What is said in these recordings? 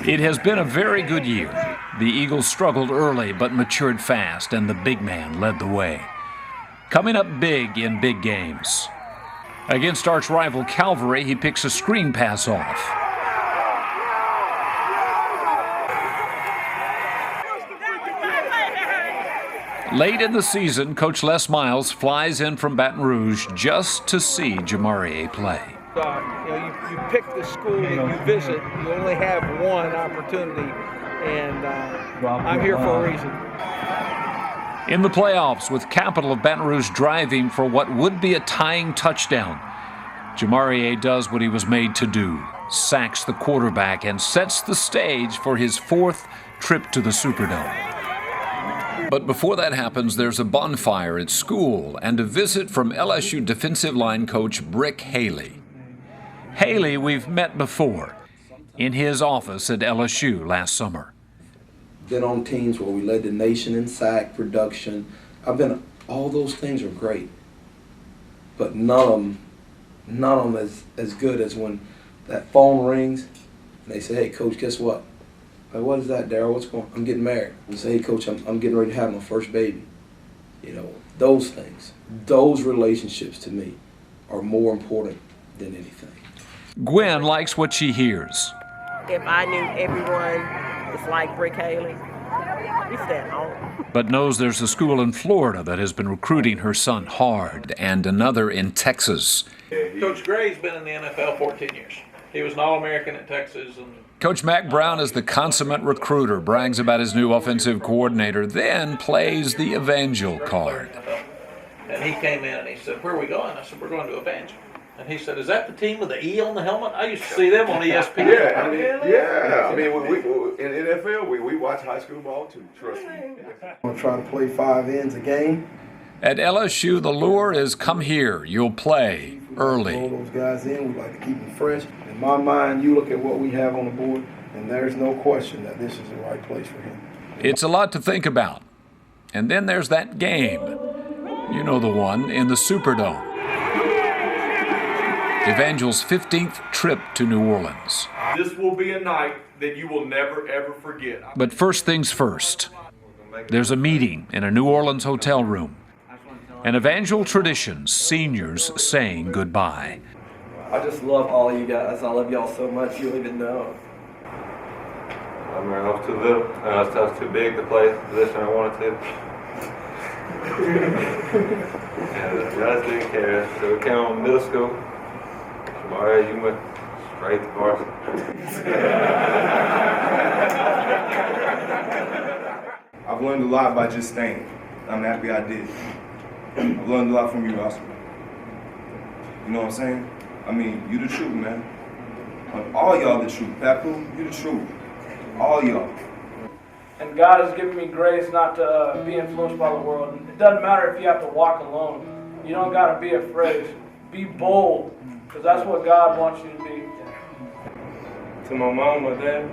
It has been a very good year. The Eagles struggled early but matured fast, and the big man led the way. Coming up big in big games. Against arch-rival Calvary, he picks a screen pass off. Late in the season, Coach Les Miles flies in from Baton Rouge just to see Jamarie play. You pick the school that you visit, you only have one opportunity, and I'm here for a reason. In the playoffs, with Capital of Baton Rouge driving for what would be a tying touchdown, Jamarie does what he was made to do, sacks the quarterback and sets the stage for his fourth trip to the Superdome. But before that happens, there's a bonfire at school and a visit from LSU defensive line coach Rick Rowe. Haley we've met before in his office at LSU last summer. Been on teams where we led the nation in sack production. All those things are great, but none of them as good as when that phone rings and they say, "Hey, coach, guess what?" Like, "What is that, Daryl? What's going on?" "I'm getting married." We say, "Hey, coach, I'm getting ready to have my first baby." You know, those things, those relationships to me are more important than anything. Gwen likes what she hears. If I knew everyone was like Rick Rowe, we stay at home. But knows there's a school in Florida that has been recruiting her son hard, and another in Texas. Coach Gray's been in the NFL 14 years. He was an All-American at Texas. Coach Mack Brown is the consummate recruiter, brags about his new offensive coordinator, then plays the Evangel card. And he came in and he said, "Where are we going?" I said, "We're going to Evangel." And he said, "Is that the team with the E on the helmet? I used to see them on ESPN." Yeah, I mean, in NFL, we watch high school ball too, trust me. I'm going to try to play 5 ends a game. At LSU, the lure is come here, you'll play early. Roll those guys in, we like to keep them fresh. In my mind, you look at what we have on the board, and there's no question that this is the right place for him. It's a lot to think about. And then there's that game. You know the one in the Superdome. Evangel's 15th trip to New Orleans. This will be a night that you will never, ever forget. But first things first. There's a meeting in a New Orleans hotel room. An Evangel tradition, seniors saying goodbye. I just love all you guys. I love y'all so much you don't even know. I was too little. I was too big to play the position I wanted to. And I just didn't care. So we came on middle school. All right, you went straight to varsity. I've learned a lot by just staying. I'm happy I did. I've learned a lot from you, Oscar. You know what I'm saying? I mean, you the truth, man. All y'all the truth. Papu, you the truth. All y'all. And God has given me grace not to be influenced by the world. It doesn't matter if you have to walk alone. You don't got to be afraid. Be bold, because that's what God wants you to be. To my mom, my dad,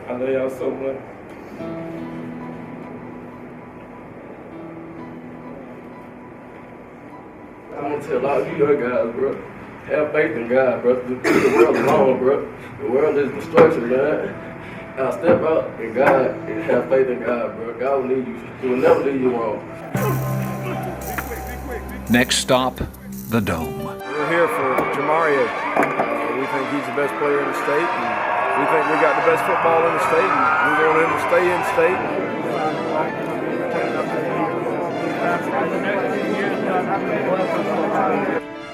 I love y'all so much. I'm going to tell all you other guys, bro. Have faith in God, bro. Leave the world alone, bro. The world is destruction, man. Now step out in God and have faith in God, bro. God will lead you. He will never lead you wrong. Next stop, the Dome. We're here for Jamarie. We think he's the best player in the state, and we think we got the best football in the state, and we want him to stay in state.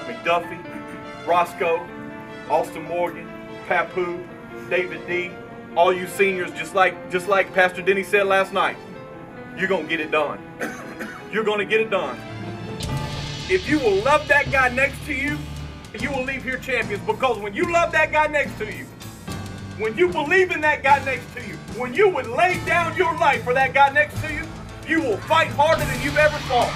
McDuffie, Roscoe, Austin Morgan, Papu, David D, all you seniors, just like Pastor Denny said last night, you're gonna get it done. You're gonna get it done. If you will love that guy next to you, you will leave here champions, because when you love that guy next to you, when you believe in that guy next to you, when you would lay down your life for that guy next to you, you will fight harder than you've ever fought.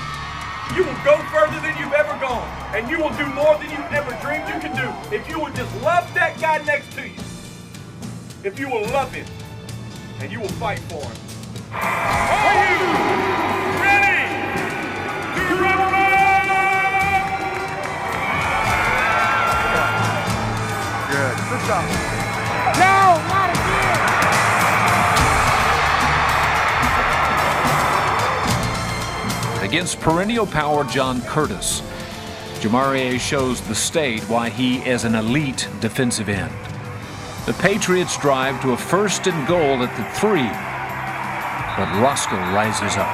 You will go further than you've ever gone, and you will do more than you've ever dreamed you could do. If you will just love that guy next to you, if you will love him, and you will fight for him. Are you ready to rumble? Good. Good job. No, not again. against perennial power John Curtis. Jamarie shows the state why he is an elite defensive end. The Patriots drive to a 1st and goal at the 3, but Roscoe rises up.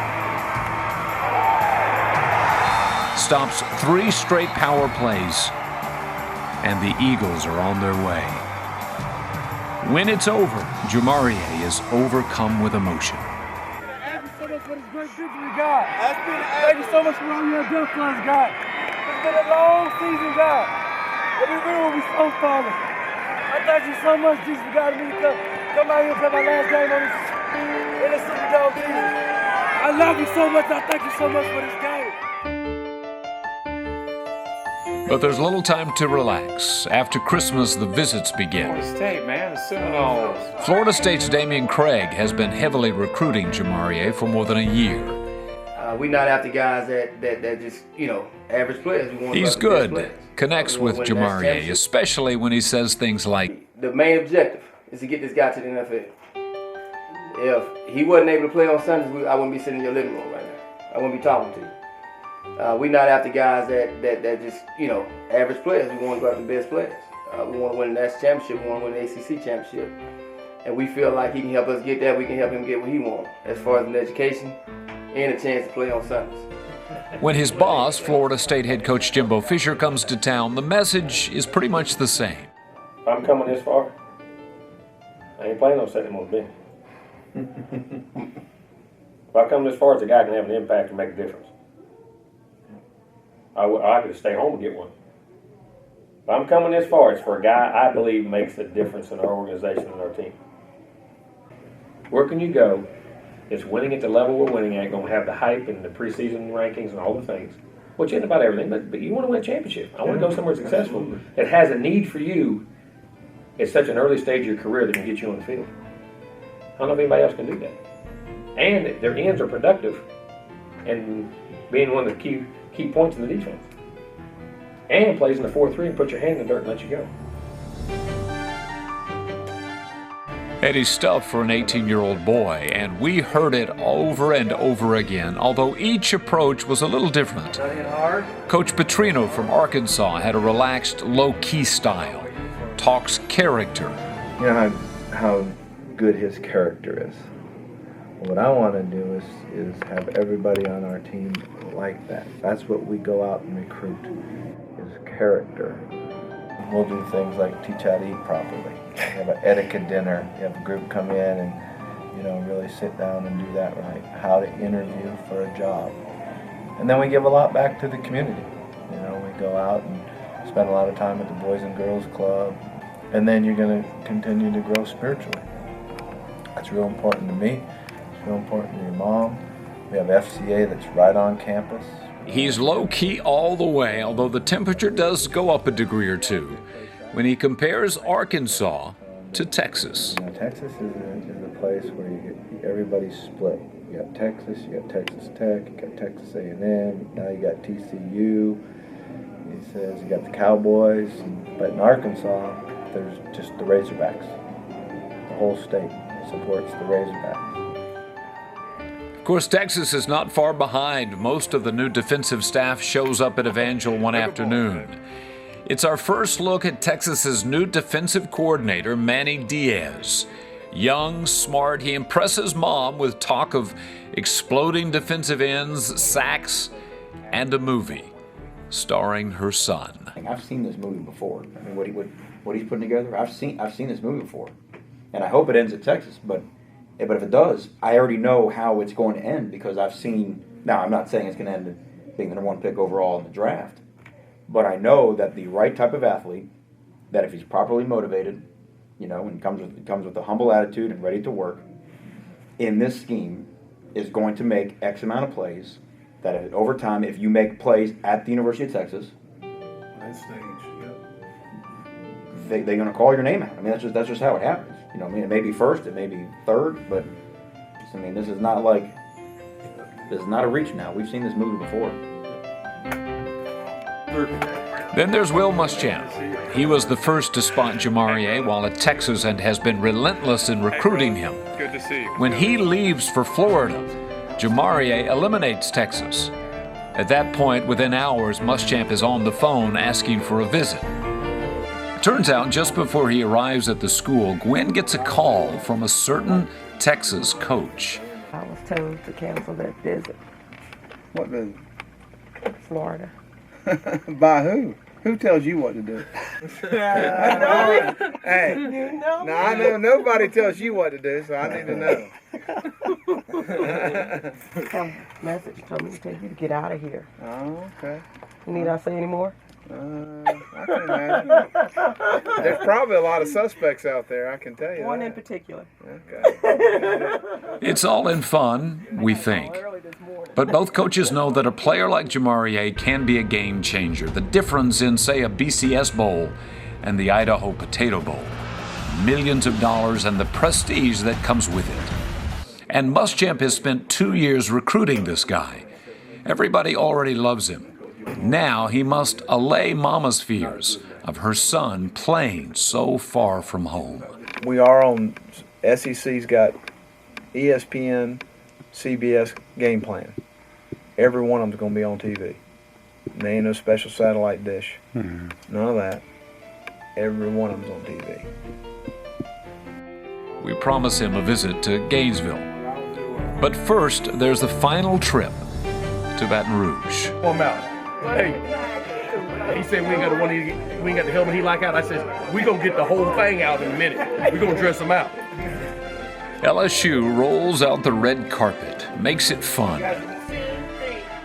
Stops 3 straight power plays, and the Eagles are on their way. When it's over, Jamarie is overcome with emotion. Thank you so much for this great victory, God. Thank you so much for all you have done for us, God. It's been a long season, God. But we really will be so Father. I thank you so much, Jesus, for guiding me to come out here and play my last game on this in the Superdome, Jesus. I love you so much. I thank you so much for this game. But there's little time to relax. After Christmas, the visits begin. Florida State, man, the Seminoles. Florida State's Damian Craig has been heavily recruiting Jamarie for more than a year. We're not after guys that just, average players. We want He's good, connects with Jamarie, especially when he says things like, the main objective is to get this guy to the NFL. If he wasn't able to play on Sundays, I wouldn't be sitting in your living room right now. I wouldn't be talking to you. We're not after guys that just, average players. We want to go after the best players. We want to win the national championship. We want to win the ACC championship. And we feel like he can help us get that. We can help him get what he wants as far as an education and a chance to play on Sundays. When his boss, Florida State head coach Jimbo Fisher, comes to town, the message is pretty much the same. If I'm coming this far, I ain't playing no second more bench. If I come this far, it's a guy can have an impact and make a difference. I could stay home and get one. If I'm coming this far, it's for a guy I believe makes a difference in our organization and our team. Where can you go? It's winning at the level we're winning at, going to have the hype and the preseason rankings and all the things, which isn't about everything, but you want to win a championship. I want to go somewhere successful that has a need for you at such an early stage of your career that can get you on the field. I don't know if anybody else can do that. And their ends are productive and being one of the key points in the defense. And plays in the 4-3 and put your hand in the dirt and let you go. Eddie's stuff for an 18-year-old boy, and we heard it over and over again, although each approach was a little different. Coach Petrino from Arkansas had a relaxed, low-key style, talks character. You know how good his character is. What I want to do is have everybody on our team like that. That's what we go out and recruit, is character. We'll do things like teach how to eat properly. You have an etiquette dinner. You have a group come in and, really sit down and do that right. How to interview for a job. And then we give a lot back to the community. We go out and spend a lot of time at the Boys and Girls Club. And then you're going to continue to grow spiritually. That's real important to me. It's real important to your mom. We have FCA that's right on campus. He's low-key all the way, although the temperature does go up a degree or two when he compares Arkansas to Texas. Texas is a place where everybody's split. You got Texas, you got Texas Tech, you got Texas A&M, now you got TCU. He says you got the Cowboys, but in Arkansas, there's just the Razorbacks. The whole state supports the Razorbacks. Of course, Texas is not far behind. Most of the new defensive staff shows up at Evangel one afternoon. It's our first look at Texas's new defensive coordinator, Manny Diaz. Young, smart, he impresses Mom with talk of exploding defensive ends, sacks, and a movie starring her son. I've seen this movie before. I mean, what he's putting together, I've seen this movie before, and I hope it ends at Texas. But if it does, I already know how it's going to end because I've seen. Now, I'm not saying it's going to end being the #1 pick overall in the draft, but I know that the right type of athlete, that if he's properly motivated, and comes with a humble attitude and ready to work, in this scheme, is going to make X amount of plays. That over time, if you make plays at the University of Texas, they're going to call your name out. I mean, that's just how it happens. It may be first, it may be third, but this is not a reach now. We've seen this movie before. Then there's Will Muschamp. He was the first to spot Jamarie while at Texas and has been relentless in recruiting him. Good to see you. When he leaves for Florida, Jamarie eliminates Texas At that point, within hours, Muschamp is on the phone asking for a visit. Turns out, just before he arrives at the school, Gwen gets a call from a certain Texas coach. I was told to cancel that visit. What visit? Florida. By who? Who tells you what to do? Hey, now I know nobody tells you what to do, so I need to know. Some message told me to tell you to get out of here. Oh, okay. Need I say any more? I can imagine. There's probably a lot of suspects out there, I can tell you. One that. in particular. Okay. It's all in fun, we think. But both coaches know that a player like Jamarier can be a game changer. The difference in, say, a BCS Bowl and the Idaho Potato Bowl. Millions of dollars and the prestige that comes with it. And Muschamp has spent 2 years recruiting this guy. Everybody already loves him. Now he must allay Mama's fears of her son playing so far from home. We are on, SEC's got ESPN, CBS game plan. Every one of them's going to be on TV. There ain't no special satellite dish. None of that. Every one of them's on TV. We promise him a visit to Gainesville. But first, there's the final trip to Baton Rouge. One out. Hey, he said we ain't got the helmet he like out. I said, we gonna get the whole thing out in a minute. We gonna dress him out. LSU rolls out the red carpet, makes it fun.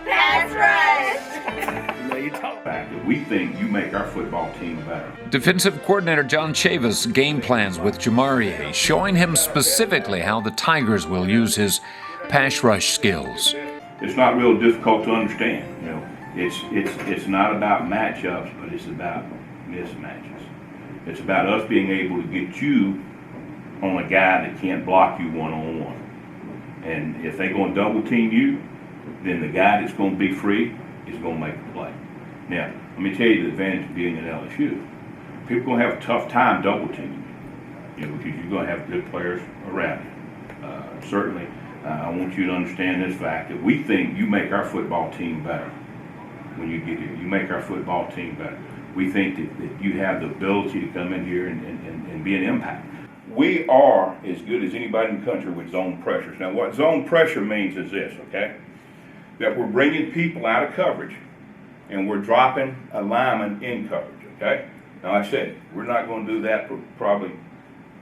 That's right. You talk back. We think you make our football team better. Defensive coordinator John Chavis game plans with Jamarier, showing him specifically how the Tigers will use his pass rush skills. It's not real difficult to understand. You know, it's not about matchups, but it's about mismatches. It's about us being able to get you on a guy that can't block you one-on-one. And if they're going to double team you, then the guy that's going to be free is going to make the play. Now, let me tell you the advantage of being at LSU. People are going to have a tough time double teaming you, because you're going to have good players around you. Certainly, I want you to understand this fact that we think you make our football team better when you get here. You make our football team better. We think that you have the ability to come in here and be an impact. We are as good as anybody in the country with zone pressures. Now, what zone pressure means is this, okay? That we're bringing people out of coverage and we're dropping a lineman in coverage, okay? Now, like I said, we're not going to do that for probably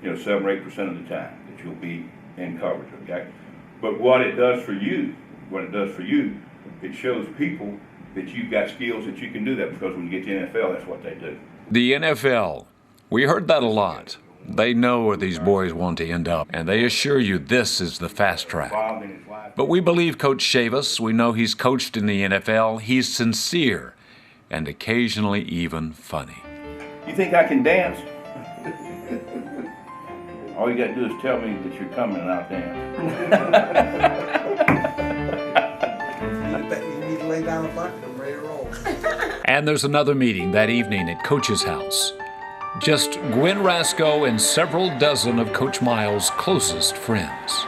7 or 8% of the time that you'll be in coverage, okay? But what it does for you, it shows people that you've got skills that you can do that, because when you get to the NFL, that's what they do. The NFL. We heard that a lot. They know where these boys want to end up, and they assure you this is the fast track. But we believe Coach Chavis. We know he's coached in the NFL. He's sincere and occasionally even funny. You think I can dance? All you got to do is tell me that you're coming and I'll dance. You need to lay down a bucket. I'm ready to roll. And there's another meeting that evening at Coach's house. Just Gwen Rasco and several dozen of Coach Miles' closest friends.